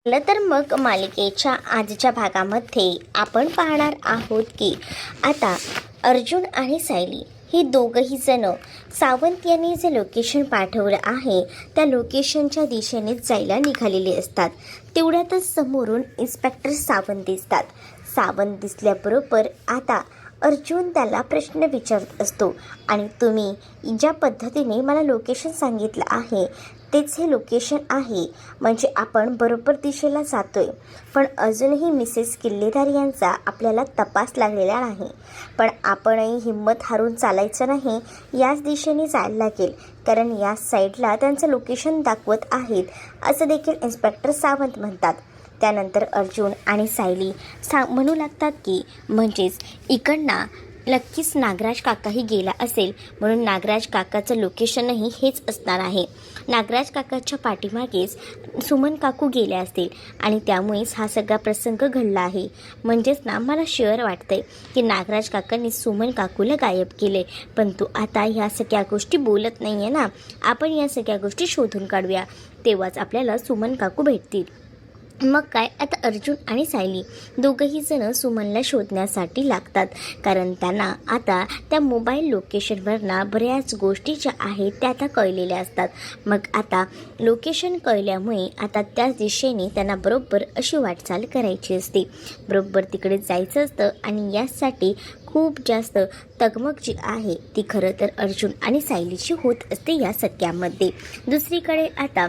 चला तर मग मालिकेच्या आजच्या भागामध्ये आपण पाहणार आहोत की आता अर्जुन आणि सायली ही दोघंही जण सावंत यांनी जे लोकेशन पाठवलं आहे त्या लोकेशनच्या दिशेनेच जायला निघालेले असतात. तेवढ्यातच समोरून इन्स्पेक्टर सावंत दिसतात. सावंत दिसल्याबरोबर आता अर्जुन त्याला प्रश्न विचारत असतो आणि तुम्ही ज्या पद्धतीने मला लोकेशन सांगितलं आहे तेच हे लोकेशन आहे, म्हणजे आपण बरोबर दिशेला जातोय. पण अजूनही मिसेस किल्लेदार यांचा आपल्याला तपास लागलेला नाही. पण आपणही हिंमत हारून चालायचं नाही, याच दिशेने जायला लागेल, कारण या साईडला त्यांचं लोकेशन दाखवत आहेत असं देखील इन्स्पेक्टर सावंत म्हणतात. त्यानंतर अर्जुन आणि सायली म्हणू लागतात की म्हणजेच इकडनं नक्कीच नागराज काकाही गेला असेल, म्हणून नागराज काकाचं लोकेशनही हेच असणार आहे. नागराज काकाच्या पाठीमागेच सुमन काकू गेल्या असतील आणि त्यामुळेच हा सगळा प्रसंग घडला आहे. म्हणजेच ना मला शुअर वाटतंय की नागराज काकांनी सुमन काकूला गायब केले, परंतु आता ह्या सगळ्या गोष्टी बोलत नाही आहे ना. आपण या सगळ्या गोष्टी शोधून काढूया, तेव्हाच आपल्याला सुमन काकू भेटतील. मग काय, आता अर्जुन आणि सायली दोघंही जण सुमनला शोधण्यासाठी लागतात, कारण त्यांना आता त्या मोबाईल लोकेशनवरना बऱ्याच गोष्टी ज्या आहेत त्या आता कळलेल्या असतात. मग आता लोकेशन कळल्यामुळे आता त्याच दिशेने त्यांना बरोबर अशी वाटचाल करायची असते, बरोबर तिकडे जायचं असतं. आणि यासाठी खूप जास्त तगमग जी आहे ती खरं तर अर्जुन आणि सायलीची होत असते या सगळ्यामध्ये. दुसरीकडे आता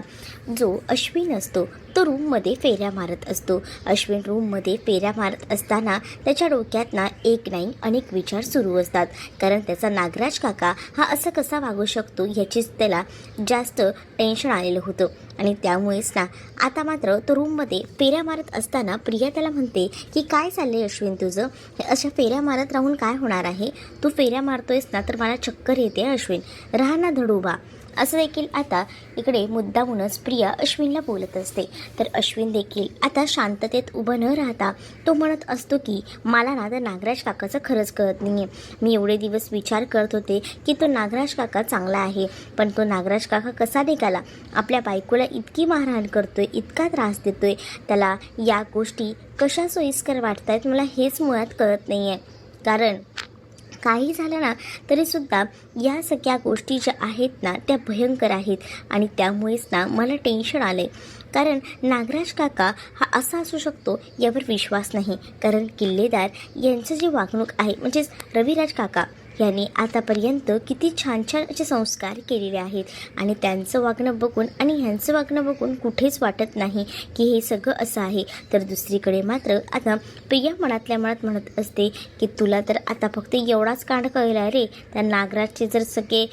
जो अश्विन असतो तो रूममध्ये फेऱ्या मारत असतो. अश्विन रूममध्ये फेऱ्या मारत असताना त्याच्या डोक्यात ना एक नाही अनेक विचार सुरू असतात, कारण त्याचा नागराज काका हा असं कसा वागू शकतो याचीच त्याला जास्त टेन्शन आलेलं होतं. आणि त्यामुळेच ना आता मात्र तो रूममध्ये फेऱ्या मारत असताना प्रिया त्याला म्हणते की काय चाललंय अश्विन तुझं, अशा फेऱ्या मारत राहून काय होणार आहे, तू फेऱ्या मारतोयस ना तर मला चक्कर येते अश्विन, राहा ना धडूबा, असं देखील आता इकडे मुद्दामूनच प्रिया अश्विनला बोलत असते. तर अश्विन देखील आता शांततेत उभं न राहता तो म्हणत असतो की मला ना तर नागराज काकाचं खरंच कळत नाही आहे. मी एवढे दिवस विचार करत होते की तो नागराज काका चांगला आहे, पण तो नागराज काका कसा निघाला, आपल्या बायकोला इतकी मारहाण करतोय, इतका त्रास देतोय, त्याला या गोष्टी कशा सोयीस्कर वाटत आहेत मला हेच मुळात कळत नाही आहे. कारण काही झालं ना तरीसुद्धा या सगळ्या गोष्टी ज्या आहेत ना त्या भयंकर आहेत आणि त्यामुळेच ना मला टेन्शन आलं आहे. कारण नागराज काका हा असा असू शकतो यावर विश्वास नाही, कारण किल्लेदार यांचं जे वागणूक आहे म्हणजेच रविराज काका यांनी आतापर्यंत किती छान छान असे संस्कार केलेले आहेत आणि त्यांचं वागणं बघून आणि ह्यांचं वागणं बघून कुठेच वाटत नाही की हे सगळं असं आहे. तर दुसरीकडे मात्र आता प्रिया मनातल्या मनात म्हणत असते की तुला तर आता फक्त एवढाच कांड कळला रे, त्या नागराजचे जर सगळे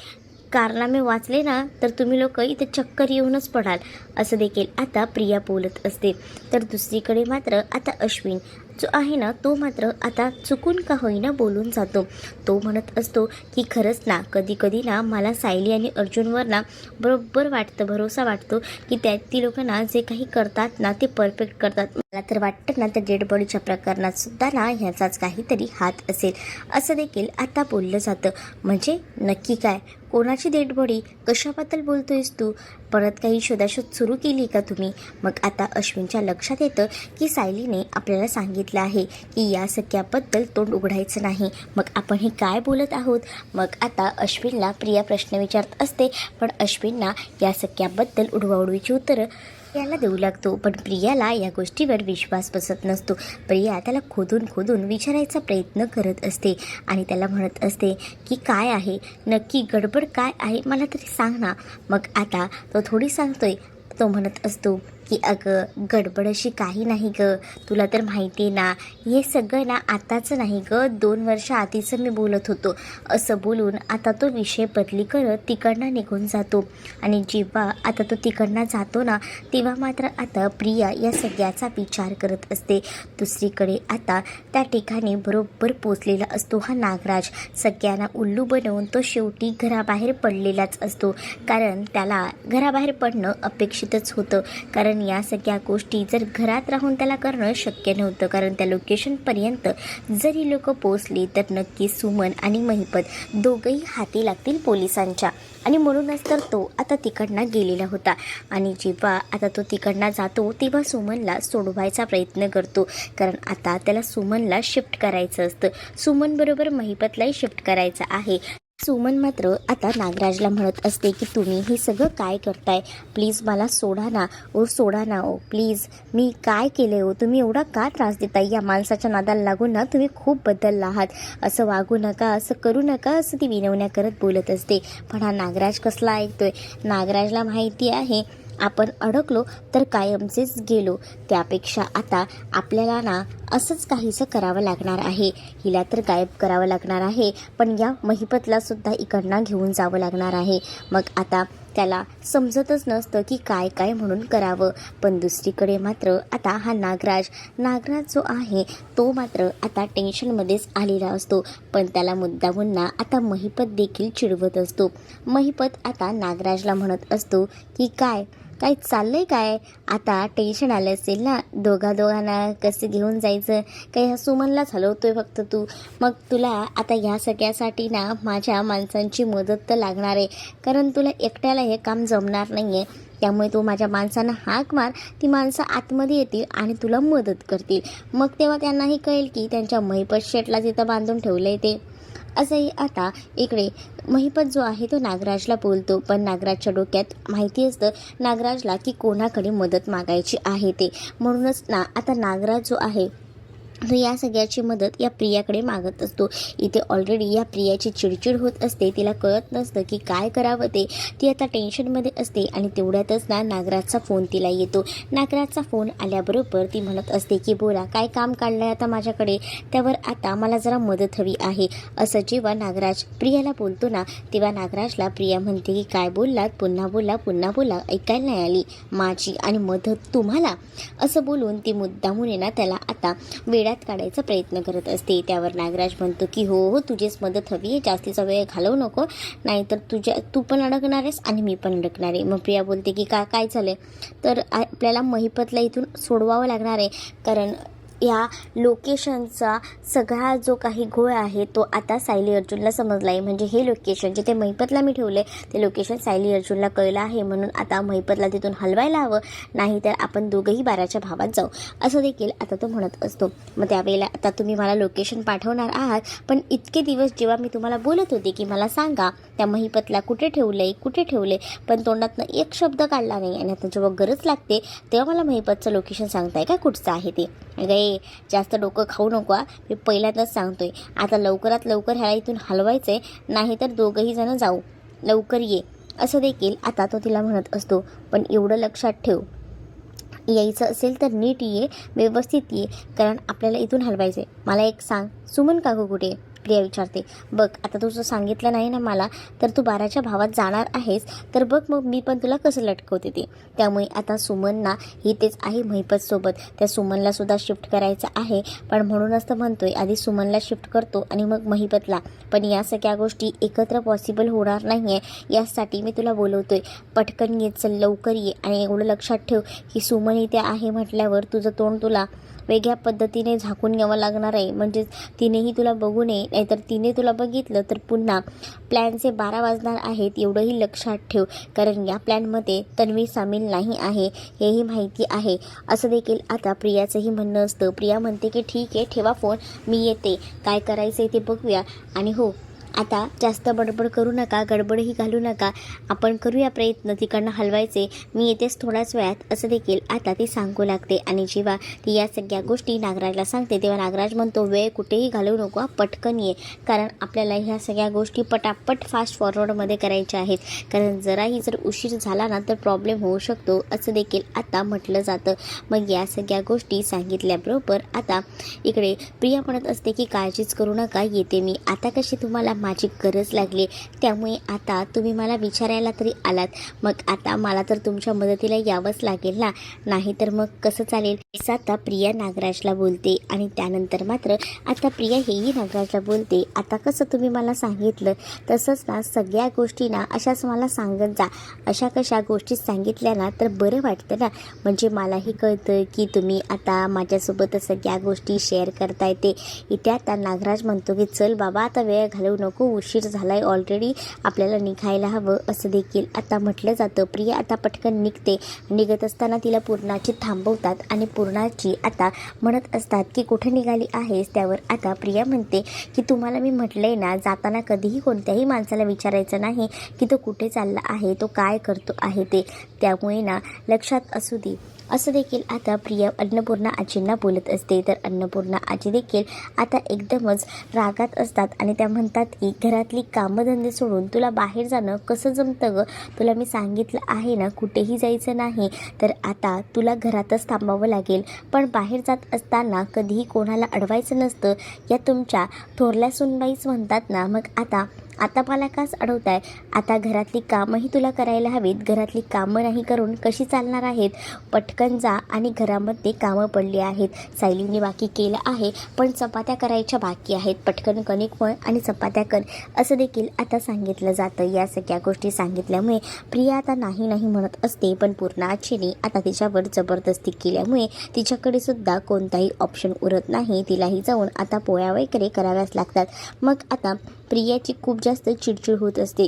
कारनामे वाचले ना तर तुम्ही लोक इथे चक्कर येऊनच पडाल, असं देखील आता प्रिया बोलत असते. तर दुसरीकडे मात्र आता अश्विन जो आहे ना तो मात्र आता चुकून का होईना बोलून जातो. तो म्हणत असतो की खरंच ना कधी कधी ना मला सायली आणि अर्जुनवर ना बरोबर वाटतं, भरोसा वाटतो की ती लोकं ना जे काही करतात ना ते परफेक्ट करतात. मला तर वाटतं ना त्या डेड बॉडीच्या प्रकरणात सुद्धा ना ह्याचाच काहीतरी हात असेल, असं देखील आता बोललं जातं. म्हणजे नक्की काय, कोणाची डेड बॉडी, कशाबद्दल बोलतोयस तू, परत काही शोधाशोध सुरू केली का तुम्ही. मग आता अश्विनच्या लक्षात येतं की सायलीने आपल्याला सांगितलं आहे की या सगळ्याबद्दल तोंड उघडायचं नाही. मग आपण हे काय बोलत आहोत. मग आता अश्विनला प्रिया प्रश्न विचारत असते, पण अश्विनला या सगळ्याबद्दल उडवाउडवीची उत्तरं प्रियाला देऊ लागतो. पण प्रियाला या गोष्टीवर विश्वास बसत नसतो. प्रिया त्याला खोदून खोदून विचारायचा प्रयत्न करत असते आणि त्याला म्हणत असते की काय आहे नक्की, गडबड काय आहे मला तरी सांग ना. मग आता तो थोडी सांगतोय, तो म्हणत असतो की अगं गडबड अशी काही नाही गं, तुला तर माहिती आहे ना हे सगळं ना आताचं नाही गं, 2 वर्ष आधीचं मी बोलत होतो, असं बोलून आता तो विषय बदली करत तिकडनं निघून जातो. आणि जेव्हा आता तो तिकडनं जातो ना तेव्हा मात्र आता प्रिया या सगळ्याचा विचार करत असते. दुसरीकडे आता त्या ठिकाणी बरोबर पोचलेला असतो हा नागराज. सगळ्यांना उल्लू बनवून तो शेवटी घराबाहेर पडलेलाच असतो, कारण त्याला घराबाहेर पडणं अपेक्षितच होतं, कारण कारण या सगळ्या गोष्टी जर घरात राहून त्याला करणं शक्य नव्हतं, कारण त्या लोकेशनपर्यंत जरी लोक पोचली तर नक्की सुमन आणि महिपत दोघंही हाती लागतील पोलिसांच्या. आणि म्हणूनच तर तो आता तिकडनं गेलेला होता. आणि जेव्हा आता तो तिकडनं जातो तेव्हा सुमनला सोडवायचा प्रयत्न करतो, कारण आता त्याला सुमनला शिफ्ट करायचं असतं. सुमनबरोबर महिपतलाही शिफ्ट करायचं आहे. सुमन मात्र आता नागराजला म्हणत असते की तुम्ही हे सगळं काय करताय, प्लीज मला सोडा ना, सोडा ना प्लीज, मी काय केले हो, तुम्ही एवढा का त्रास देताय, या माणसाच्या नादाला लागून ना तुम्ही खूप बदलला आहात, असं वागू नका, असं करू नका, असं ती विनवण्या करत बोलत असते. पण हा नागराज कसला ऐकतोय. नागराजला माहिती आहे आपण अडकलो तर कायमचेच गेलो, त्यापेक्षा आता आपल्याला ना असंच काहीसं करावं लागणार आहे. हिला तर गायब करावं लागणार आहे, पण या महिपतला सुद्धा इकडनं घेऊन जावं लागणार आहे. मग आता त्याला समजतच नसतं की काय काय म्हणून करावं. पण दुसरीकडे मात्र आता हा नागराज जो आहे तो मात्र आता टेन्शनमध्येच आलेला असतो. पण त्याला मुद्दामून ना आता महिपत देखील चिडवत असतो. महिपत आता नागराजला म्हणत असतो की काय चाललंय, काय आता टेन्शन आलं असेल ना, दोघांना कसं घेऊन जायचं, काही ह्या सुमनलाच हलवतोय फक्त तू. मग तुला आता ह्या सगळ्यासाठी ना माझ्या माणसांची मदत तर लागणार आहे, कारण तुला एकट्याला हे काम जमणार नाही आहे. त्यामुळे तू माझ्या माणसांना हाक मार, ती माणसं आतमध्ये येतील आणि तुला मदत करतील. मग तेव्हा त्यांनाही कळेल की त्यांच्या महिपत शेटला तिथं बांधून ठेवलं आहे ते. असंही आता इकडे महिपत जो आहे तो नागराजला बोलतो. पण नागराजच्या डोक्यात माहिती असतं नागराजला की कोणाकडे मदत मागायची आहे ते. म्हणूनच ना आता नागराज जो आहे तो या सगळ्याची मदत या प्रियाकडे मागत असतो. इथे ऑलरेडी या प्रियाची चिडचिड होत असते, तिला कळत नसतं की काय करावं ते. ती आता टेन्शनमध्ये असते आणि तेवढ्यातच ना नागराजचा फोन तिला येतो. नागराजचा फोन आल्याबरोबर ती म्हणत असते की बोला, काय काम काढलं आहे आता माझ्याकडे, त्यावर आता मला जरा मदत हवी आहे. असं जेव्हा नागराज प्रियाला बोलतो ना तेव्हा नागराजला प्रिया म्हणते की काय बोललात, पुन्हा बोला, ऐकायला नाही आली माझी आणि मदत तुम्हाला, असं बोलून ती मुद्दामून ना त्याला आता वेळात काढायचा प्रयत्न करत असते. त्यावर नागराज म्हणतो की हो तुझीच मदत हवी आहे, जास्तीचा वेळ घालवू नको, नाहीतर तू पण अडकणार आहेस आणि मी पण अडकणार आहे. मग प्रिया बोलते की काय झालं, तर आपल्याला महिपतला इथून सोडवावं लागणार आहे, कारण या लोकेशनचा सगळा जो काही घोळ आहे तो आता सायली अर्जुनला समजला आहे. म्हणजे हे लोकेशन जिथे महिपतला मी ठेवले ते लोकेशन सायली अर्जुनला कळलं आहे, म्हणून आता महिपतला तिथून हलवायला हवं, नाहीतर आपण दोघंही बाराच्या भावात जाऊ, असं देखील आता तो म्हणत असतो. मग त्यावेळेला आता तुम्ही मला लोकेशन पाठवणार आहात, पण इतके दिवस जेव्हा मी तुम्हाला बोलत होते की मला सांगा त्या महिपतला कुठे ठेवले, पण तोंडातनं एक शब्द काढला नाही, आणि आता जेव्हा गरज लागते तेव्हा मला महिपतचं लोकेशन सांगताय का कुठचं आहे ते. जास्त डोकं खाऊ नको, मी पहिल्यांदाच सांगतोय. आता लवकरात लवकर ह्याला इथून हलवायचं आहे, नाहीतर दोघंही जण जाऊ, लवकर ये, असं देखील आता तो तिला म्हणत असतो. पण एवढं लक्षात ठेव, यायचं असेल तर नीट ये, व्यवस्थित ये, कारण आपल्याला इथून हलवायचं आहे. मला एक सांग, सुमन काकू कुठे, प्रिया विचारते. बघ आता तुझं सांगितलं नाही ना मला, तर तू बाराच्या भावात जाणार आहेस, तर बघ मग मी पण तुला कसं लटकवते ते. त्यामुळे आता सुमनना ही तेच आहे महिपतसोबत, त्या सुमनला सुद्धा शिफ्ट करायचं आहे. पण म्हणूनच तर म्हणतोय आधी सुमनला शिफ्ट करतो आणि मग महिपतला. पण या सगळ्या गोष्टी एकत्र पॉसिबल होणार नाही आहे, यासाठी मी तुला बोलवतोय. पटकन ये, चल लवकर ये. आणि एवढं लक्षात ठेव की सुमन इथे आहे म्हटल्यावर तुझं तोंड तुला वेगळ्या पद्धतीने झाकून घ्यावं लागणार आहे, म्हणजे तिनेही तुला बघू नये, नाहीतर तिने तुला बघितलं तर पुन्हा प्लॅनचे 12 वाजणार आहेत, एवढंही लक्षात ठेव. कारण या प्लॅनमध्ये तन्वी सामील नाही आहे, हेही माहिती आहे, असं देखील आता प्रियाचंही म्हणणं असतं. प्रिया म्हणते की ठीक आहे, ठेवा फोन, मी येते, काय करायचं आहे ते बघूया. आणि हो, आता जास्त बडबड करू नका, गडबडही घालू नका, आपण करूया प्रयत्न तिकडनं हलवायचे, मी येतेच थोड्याच वेळात, असं देखील आता ती सांगू लागते. आणि जेव्हा ती या सगळ्या गोष्टी नागराजला सांगते तेव्हा नागराज म्हणतो वेळ कुठेही घालवू नको, पटकन ये, कारण आपल्याला ह्या सगळ्या गोष्टी पटापट फास्ट फॉरवर्डमध्ये करायच्या आहेत, कारण जर उशीर झाला ना तर प्रॉब्लेम होऊ शकतो, असं देखील आता म्हटलं जातं. मग या सगळ्या गोष्टी सांगितल्याबरोबर आता इकडे प्रिया म्हणत असते की काळजीच करू नका, येते मी, आता कशी तुम्हाला माझी गरज लागली, त्यामुळे आता तुम्ही मला विचारायला तरी आलात, मग आता मला तर तुमच्या मदतीला यावंच लागेल ना, नाही तर मग कसं चालेल. आता प्रिया नागराजला बोलते आणि त्यानंतर मात्र आता प्रिया हेही नागराजला बोलते, आता कसं तुम्ही मला सांगितलं तसंच ना सगळ्या गोष्टी ना अशाच मला सांगत जा. अशा कशा गोष्टी सांगितल्या ना तर बरं वाटतं ना, म्हणजे मलाही कळतं की तुम्ही आता माझ्यासोबत सगळ्या गोष्टी शेअर करताय. ते इथे आता नागराज म्हणतो की चल बाबा आता वेळ घालवू नको, उशीर झालाय ऑलरेडी, आपल्याला निघायला हवं असं देखील आता म्हटलं जातं. प्रिया आता पटकन निघते. निघत असताना तिला पूर्णाची थांबवतात आणि पूर्णाची आता म्हणत असतात की कुठे निघाली आहेस. त्यावर आता प्रिया म्हणते की तुम्हाला मी म्हटलंय ना जाताना कधीही कोणत्याही माणसाला विचारायचं नाही की तो कुठे चालला आहे, तो काय करतो आहे ते, त्यामुळे ना लक्षात असू दे असं देखील आता प्रिया अन्नपूर्णा आजींना बोलत असते. तर अन्नपूर्णा आजी देखील आता एकदमच रागात असतात आणि त्या म्हणतात की घरातली कामधंदे सोडून तुला बाहेर जाणं कसं जमतं गं, तुला मी सांगितलं आहे ना कुठेही जायचं नाही, तर आता तुला घरातच थांबावं लागेल. पण बाहेर जात असताना कधीही कोणाला अडवायचं नसतं, या तुमच्या थोरल्या सुनबाईच म्हणतात ना. मग आता मला काच अडवताय, आता घरातली कामंही तुला करायला हवीत, घरातली कामं नाही करून कशी चालणार आहेत. पटकन जा आणि घरामध्ये कामं पडली आहेत, सायलीने बाकी केलं आहे पण चपात्या करायच्या बाकी आहेत, पटकन कणिक मळ आणि चपात्या कर असं देखील आता सांगितलं जातं. या सगळ्या गोष्टी सांगितल्यामुळे प्रिया आता नाही नाही म्हणत असते, पण पूर्णाजीने आता तिच्यावर जबरदस्ती केल्यामुळे तिच्याकडे सुद्धा कोणताही ऑप्शन उरत नाही, तिलाही जाऊन आता पोळ्या वगैरे कराव्याच लागतात. मग आता प्रियाची खूप जास्त चिडचिड होत असते,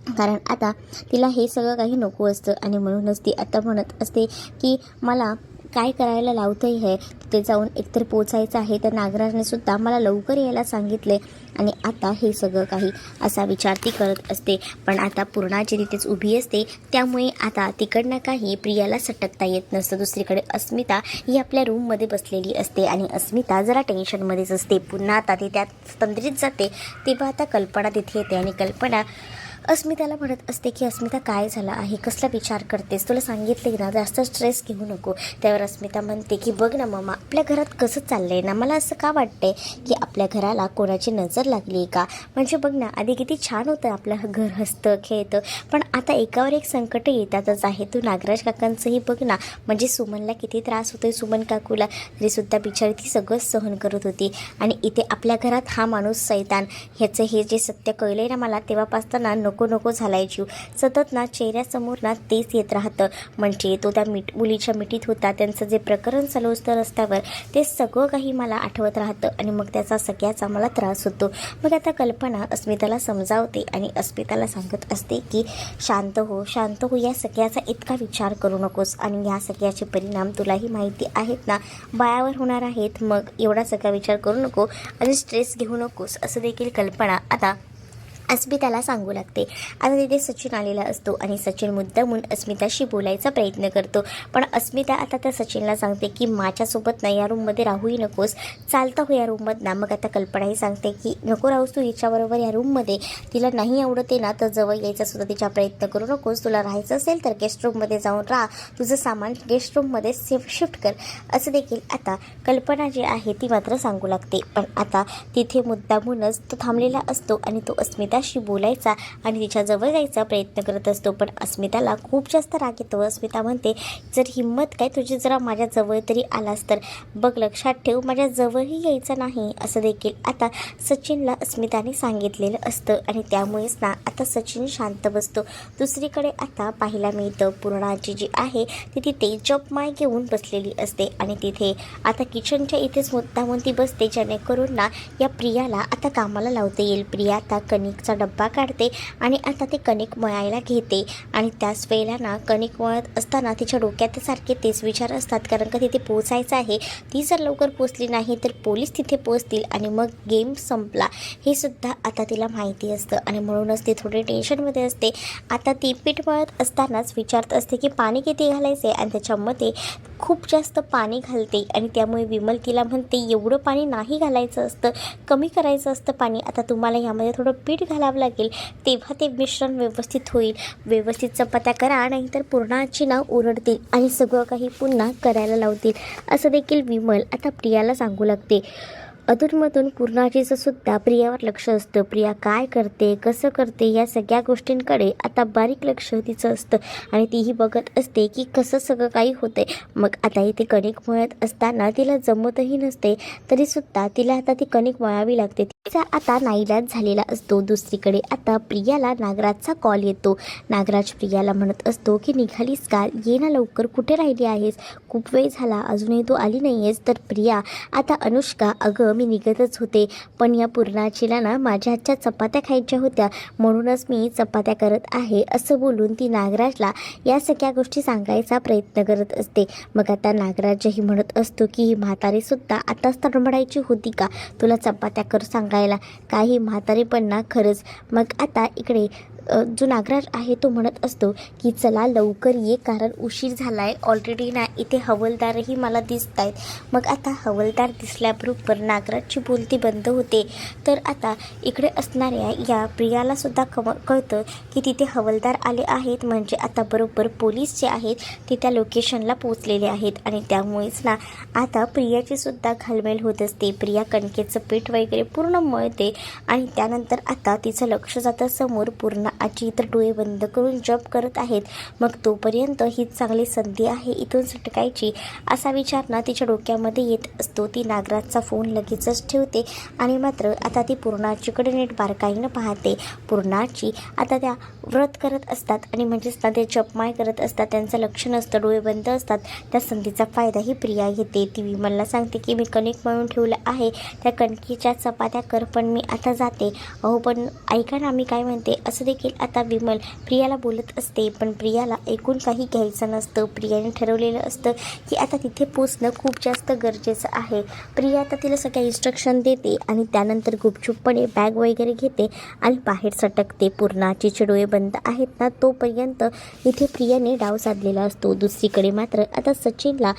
कारण आता तिला हे सगळं काही नको असतं आणि म्हणूनच ती आता म्हणत असते की मला काय करायला लावतं आहे, तिथे जाऊन एकतर पोचायचं आहे. तर नागराजने सुद्धा मला लवकर यायला सांगितले आणि आता हे सगळं काही असा विचार ती करत असते. पण आता पूर्णाची तिथेच उभी असते, त्यामुळे आता तिकडनं काही प्रियाला सटकता येत नसतं. दुसरीकडे अस्मिता ही आपल्या रूममध्ये बसलेली असते आणि अस्मिता जरा टेन्शनमध्येच असते. पुन्हा आता ती त्यात तंद्रीत जाते, तेव्हा आता कल्पना तिथे येते आणि कल्पना अस्मिताला म्हणत असते की अस्मिता काय झालं आहे, कसला विचार करतेस, तुला सांगितले ना जास्त स्ट्रेस घेऊ नको. त्यावर अस्मिता म्हणते की बघ ना मम्मा, आपल्या घरात कसं चाललंय ना, मला असं का वाटतंय की आपल्या घराला कोणाची नजर लागली का, म्हणजे बघ ना आधी किती छान होतं आपलं घर, हसतं खेळतं, पण आता एकावर एक संकट येतातच आहे. तू नागराज काकांचंही बघ ना, म्हणजे सुमनला किती त्रास होतोय, सुमन काकूला, तरीसुद्धा बिचारी ती सगळं सहन करत होती आणि इथे आपल्या घरात हा माणूस सैतान, ह्याचं हे जे सत्य कळलंय ना मला, तेव्हापासून ना नको नको झालाय जीव, सतत ना चेहऱ्यासमोर ना तेच येत राहतं. म्हणजे तो त्या मुलीच्या मिठीत होता, त्यांचं जे प्रकरण चालू असतं रस्त्यावर, ते सगळं काही मला आठवत राहतं आणि मग त्याचा सगळ्याचा मला त्रास होतो. मग आता कल्पना अस्मिताला समजावते आणि अस्मिताला सांगत असते की शांत हो शांत हो, या सगळ्याचा इतका विचार करू नकोस आणि ह्या सगळ्याचे परिणाम तुलाही माहिती आहेत ना, बाळावर होणार आहेत, मग एवढा सगळा विचार करू नको आणि स्ट्रेस घेऊ नकोस असं देखील कल्पना आता अस्मिताला सांगू लागते. आता तिथे सचिन आलेला असतो आणि सचिन मुद्दामून अस्मिताशी बोलायचा प्रयत्न करतो, पण अस्मिता आता त्या सचिनला सांगते की माझ्यासोबत ना या रूममध्ये राहूही नकोस, चालता हो या रूममधनं. मग आता कल्पनाही सांगते की नको राहूस तू हिच्याबरोबर या रूममध्ये, तिला नाही आवडते ना तर जवळ यायचा सुद्धा तिचा प्रयत्न करू नकोस, तुला राहायचं असेल तर गेस्ट रूममध्ये जाऊन राहा, तुझं सामान गेस्ट रूममध्ये शिफ्ट कर असं देखील आता कल्पना जी आहे ती मात्र सांगू लागते. पण आता तिथे मुद्दामूनच तो थांबलेला असतो आणि तो अस्मिताशी बोलायचा आणि तिच्याजवळ जायचा प्रयत्न करत असतो, पण अस्मिताला खूप जास्त राग येतो. अस्मिता म्हणते जर हिंमत काय तुझी जरा माझ्याजवळ तरी आलास तर बघ, लक्षात ठेव माझ्याजवळही यायचं नाही असं देखील आता सचिनला अस्मिताने सांगितलेलं असतं आणि त्यामुळेच ना आता सचिन शांत बसतो. दुसरीकडे आता पाहायला मिळतं पूर्णाची जी आहे ती तिथे जपमाय घेऊन बसलेली असते आणि तिथे आता किचनच्या इथेच मुद्दामून ती बसते, जेणेकरून ना या प्रियाला आता कामाला लावता येईल. प्रिया आता कणिकचा डब्बा काढते आणि आता ते कणिक मळायला घेते आणि त्याच वेळेला ना कणिक मळत असताना तिच्या डोक्यात सारखे तेच विचार असतात, कारण का तिथे पोचायचं आहे, ती जर लवकर पोचली नाही तर पोलीस तिथे पोचतील आणि मग गेम संपला हे सुद्धा आता तिला माहिती असतं आणि म्हणूनच ती थोडी टेन्शनमध्ये असते. आता ती पीठ मळत असतानाच विचारत असते की पाणी किती घालायचे आणि त्याच्यामध्ये खूप जास्त पाणी घालते आणि त्यामुळे विमल तिला म्हणते एवढं पाणी नाही घालायचं असतं, कमी करायचं असतं पाणी, आता तुम्हाला यामध्ये थोडं पीठ घालावं लागेल तेव्हा ते मिश्रण व्यवस्थित होईल, व्यवस्थित चपात्या करा नाहीतर पूर्णाची ना ओरडतील आणि सगळं काही पुन्हा करायला लावतील असं देखील विमल आता प्रियाला सांगू लागते. अधूनमधून पूर्णाजीचं सुद्धा प्रियावर लक्ष असतं. प्रिया काय करते, कसं करते, या सगळ्या गोष्टींकडे आता बारीक लक्ष तिचं असतं आणि तीही बघत असते की कसं सगळं काही होतंय. मग आता इथे कणिक मळत असताना तिला जमतही नसते, तरीसुद्धा तिला आता ती कणिक मळावी लागते. तिचा आता नाईलाज झालेला असतो. दुसरीकडे आता प्रियाला नागराजचा कॉल येतो. नागराज प्रियाला म्हणत असतो की निघालीस का, ये ना लवकर, कुठे राहिली आहेस, खूप वेळ झाला अजूनही तू आली नाही आहेस. तर प्रिया आता अनुष्का, अगं मी निघतच होते, पण या पूर्णाचीला ना माझ्या हातच्या चपात्या खायच्या होत्या, म्हणूनच मी चपात्या करत आहे असं बोलून ती नागराजला या सगळ्या गोष्टी सांगायचा प्रयत्न करत असते. मग आता नागराजही म्हणत असतो की ही म्हातारीसुद्धा आताच तडमडायची होती का तुला चपात्या कर सांगायला, काही म्हातारी पण ना खरंच. मग आता इकडे जो नागराज आहे तो म्हणत असतो की चला लवकर ये, कारण उशीर झाला आहे ऑलरेडी ना. इथे हवालदारही मला दिसत आहेत. मग आता हवालदार दिसल्याबरोबर नागराजची बोलती बंद होते. तर आता इकडे असणाऱ्या या प्रियालासुद्धा कळतं की तिथे हवालदार आले आहेत, म्हणजे आता बरोबर पोलीस जे आहेत ते त्या लोकेशनला पोचलेले आहेत. आणि त्यामुळेच ना आता प्रियाची सुद्धा घालमेल होत असते. प्रिया कणकेचं पीठ वगैरे पूर्ण मळते आणि त्यानंतर आता तिचं लक्ष जातं समोर. पूर्ण आजी तर डोळे बंद करून जप करत आहेत. मग तोपर्यंत ही चांगली संधी आहे इथून सटकायची असा विचार ना तिच्या डोक्यामध्ये येत असतो. ती नागराजचा फोन लगेचच ठेवते आणि मात्र आता ती पूर्णाजीकडे नीट बारकाईनं पाहते. पूर्णाजी आता त्या व्रत करत असतात आणि म्हणजेच ना ते जपमाळ करत असतात, त्यांचं लक्ष नसतं, डोळे बंद असतात. त्या संधीचा फायदाही प्रिया घेते. ती विमलला सांगते की मी कणिक मळून ठेवलं आहे, त्या कणकीच्या चपात्या कर, पण मी आता जाते. अहो पण ऐका ना मी काय म्हणते, असं देखील आता विमल प्रियाला बोलत असते. पण प्रियाला ऐकून काही घ्यायचं नसतं. प्रियाने ठरवलेलं असतं की आता तिथे पोचणं खूप जास्त गरजेचं आहे. प्रिया आता तिला सगळ्या इन्स्ट्रक्शन देते आणि त्यानंतर गुपचूपपणे बॅग वगैरे घेते आणि बाहेर सटकते. पूर्णाचीचे डोळे बंद आहेत ना तोपर्यंत इथे प्रियाने डाव साधलेला असतो. दुसरीकडे मात्र आता सचिनला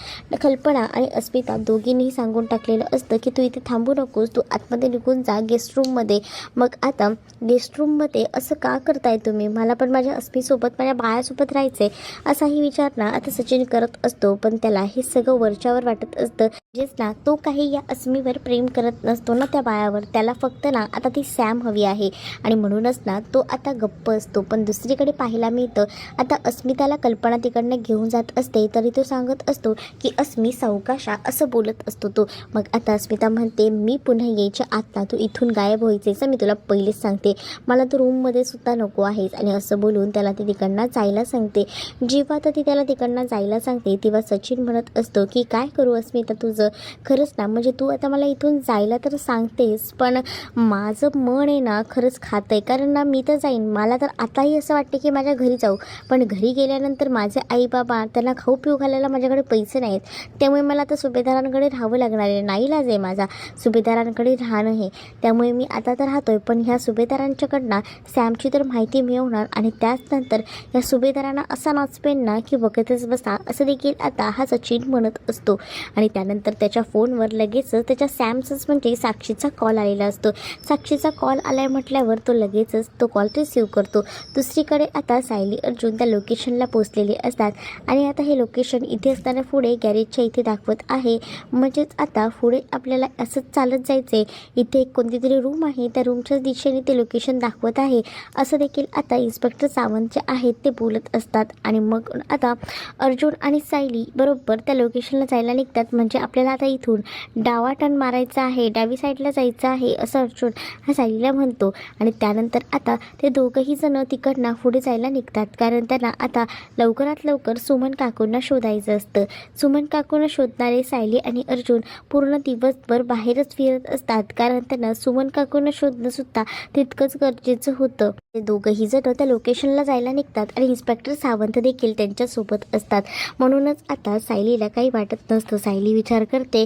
कल्पना आणि अस्मिता दोघींनीही सांगून टाकलेलं असतं की तू इथे थांबू नकोस, तू आतमध्ये निघून जा गेस्ट रूममध्ये. मग आता गेस्ट रूममध्ये असं का करताय तुम्ही, मला पण माझ्या अस्मीसोबत माझ्या बाळासोबत राहायचं आहे असाही विचार ना आता सचिन करत असतो. पण त्याला हे सगळं वरच्यावर वाटत असतं. जेच ना तो काही या अस्मीवर प्रेम करत नसतो ना त्या बाळावर, त्याला फक्त ना आता ती सॅम हवी आहे आणि म्हणूनच ना तो आता गप्प असतो. पण दुसरीकडे पाहायला मिळतं आता अस्मिताला कल्पना तिकडनं घेऊन जात असते तरी तो सांगत असतो की अस्मी सावकाशा असं बोलत असतो तो. मग आता अस्मिता म्हणते मी पुन्हा यायच्या आत ना तू इथून गायब व्हायचं, मी तुला पहिलेच सांगते, मला तू रूममध्ये सुद्धा नको आहेस. आणि असं बोलून त्याला ती तिकडनं जायला सांगते. जेव्हा आता ती त्याला तिकडनं जायला सांगते तेव्हा सचिन म्हणत असतो की काय करू अस्मिता तुझं, खरंच ना म्हणजे तू आता मला इथून जायला तर सांगतेस, पण माझं मन आहे ना खरंच खातं आहे, कारण ना मी तर जाईन, मला तर आताही असं वाटते की माझ्या घरी जाऊ, पण घरी गेल्यानंतर माझे आई बाबा त्यांना खाऊ पिऊ घालायला माझ्याकडे पैसे नाहीत, त्यामुळे मला आता सुभेदारांकडे राहावं लागणार आहे. नाईलाज आहे माझा सुभेदारांकडे राहणं हे, त्यामुळे मी आता तर राहतोय. पण ह्या सुभेदारांच्याकडनं सॅमची तर माहिती मिळवणार आणि त्याचनंतर या सुभेदारांना असा नाचपेन ना की बघतच बसा, असं देखील आता हा सचिन म्हणत असतो. आणि त्यानंतर त्याच्या फोनवर लगेचच त्याच्या सॅमचाच म्हणजे साक्षीचा कॉल आलेला असतो. साक्षीचा कॉल आलाय म्हटल्यावर तो लगेचच तो कॉल रिसीव्ह करतो. दुसरीकडे आता सायली अर्जुन त्या लोकेशनला पोचलेले असतात आणि आता हे लोकेशन इथे असताना पुढे गॅरेजच्या इथे दाखवत आहे. म्हणजेच आता पुढे आपल्याला असंच चालत जायचं आहे. इथे एक कोणती तरी रूम आहे, त्या रूमच्याच दिशेने ते लोकेशन दाखवत आहे असं देखील आता इन्स्पेक्टर सावंत जे आहेत ते बोलत असतात. आणि मग आता अर्जुन आणि सायली बरोबर त्या लोकेशनला जायला निघतात. म्हणजे आपल्याला आता इथून डावा टर्न मारायचा आहे, डावी साईडला जायचं आहे असं अर्जुन हा सायलीला म्हणतो. आणि त्यानंतर आता ते दोघंही जण तिकडनं पुढे जायला निघतात, कारण त्यांना आता लवकरात लवकर सुमन काकूंना शोधायचं असतं. सुमन काकूंना शोधणारे सायली आणि अर्जुन पूर्ण दिवसभर बाहेरच फिरत असतात, कारण त्यांना सुमन काकूंना शोधणं सुद्धा तितकंच गरजेचं होतं. ते दोघंही जण त्या लोकेशनला जायला निघतात आणि इन्स्पेक्टर सावंत देखील त्यांच्यासोबत असतात. म्हणूनच आता सायलीला काही वाटत नसतं. सायली विचार करते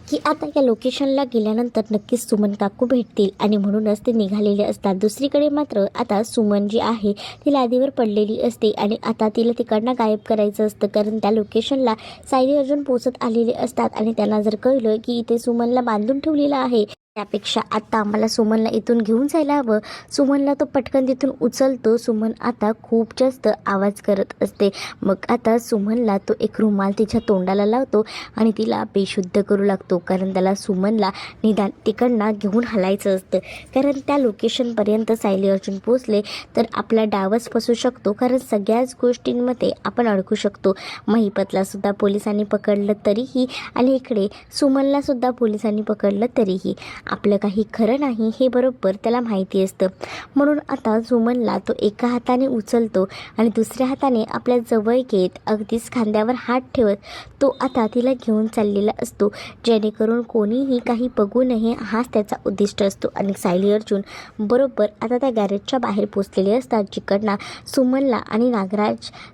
की आता या लोकेशनला गेल्यानंतर नक्कीच सुमन काकू भेटतील आणि म्हणूनच ते निघालेले असतात. दुसरीकडे मात्र आता सुमन जी आहे ती लादीवर पडलेली असते आणि आता तिला तिकडनं गायब करायचं असतं, कारण त्या लोकेशनला सायली अर्जुन पोचत आलेले असतात आणि त्यांना जर कळलं की इथे सुमनला बांधून ठेवलेलं आहे त्यापेक्षा आता आम्हाला सुमनला इथून घेऊन जायला हवं. सुमनला तो पटकन तिथून उचलतो. सुमन आता खूप जास्त आवाज करत असते. मग आता सुमनला तो एक रुमाल तिच्या तोंडाला लावतो आणि तिला बेशुद्ध करू लागतो. कारण त्याला सुमनला निदान तिकडनं घेऊन हलायचं असतं. कारण त्या लोकेशनपर्यंत सायली अर्जुन पोचले तर आपला डावच फसू शकतो. कारण सगळ्याच गोष्टींमध्ये आपण अडकू शकतो. महिपतलासुद्धा पोलिसांनी पकडलं तरीही आणि इकडे सुमनलासुद्धा पोलिसांनी पकडलं तरीही आपलं काही खरं नाही हे बरोबर त्याला माहिती असतं. म्हणून आता सुमनला तो एका हाताने उचलतो आणि दुसऱ्या हाताने आपल्या जवळ घेत अगदीच खांद्यावर हात ठेवत तो आता तिला घेऊन चाललेला असतो. जेणेकरून कोणीही काही बघू नये हाच त्याचा उद्दिष्ट असतो. आणि सायली अर्जुन बरोबर आता त्या गॅरेजच्या बाहेर पोचलेले असतात. जिकडनं सुमनला आणि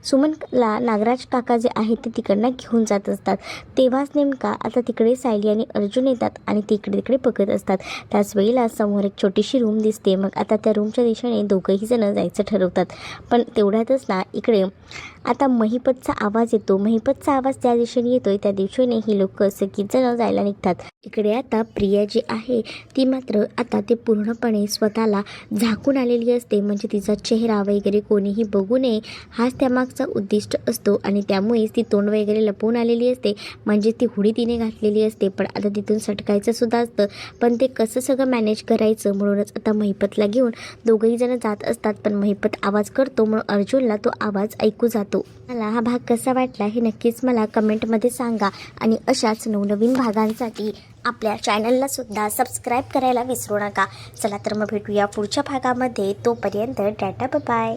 सुमनला नागराज काका जे आहेत ते तिकडनं घेऊन जात असतात. तेव्हाच नेमका आता तिकडे सायली आणि अर्जुन येतात आणि तिकडे बघत असतात. त्याच वेळेला समोर एक छोटीशी रूम दिसते. मग आता त्या रूमच्या दिशेने दोघंही जण जायचं ठरवतात. पण तेवढ्यातच ना इकडे आता महिपतचा आवाज येतो. महिपतचा आवाज त्या दिशेने येतोय. त्या दिशेने ही लोक सगळी जण जायला निघतात. इकडे आता प्रिया जी आहे ती मात्र आता ते पूर्णपणे स्वतःला झाकून आलेली असते. म्हणजे तिचा चेहरा वगैरे कोणीही बघू नये हाच त्यामागचा उद्दिष्ट असतो. आणि त्यामुळेच ती तोंड वगैरे लपवून आलेली असते. म्हणजे ती हुडी तिने घातलेली असते. पण आता तिथून सटकायचं सुद्धा असतं. पण ते कसं सगळं मॅनेज करायचं म्हणूनच आता महिपतला घेऊन दोघंही जण जात असतात. पण महिपत आवाज करतो म्हणून अर्जुनला तो आवाज ऐकू जातो. मला हा भाग कसा वाटला हे नक्कीच मला कमेंटमध्ये सांगा. आणि अशाच नवनवीन भागांसाठी आपल्या चॅनलला सुद्धा सबस्क्राईब करायला विसरू नका. चला तर मग भेटूया पुढच्या भागामध्ये. तोपर्यंत टाटा बाय.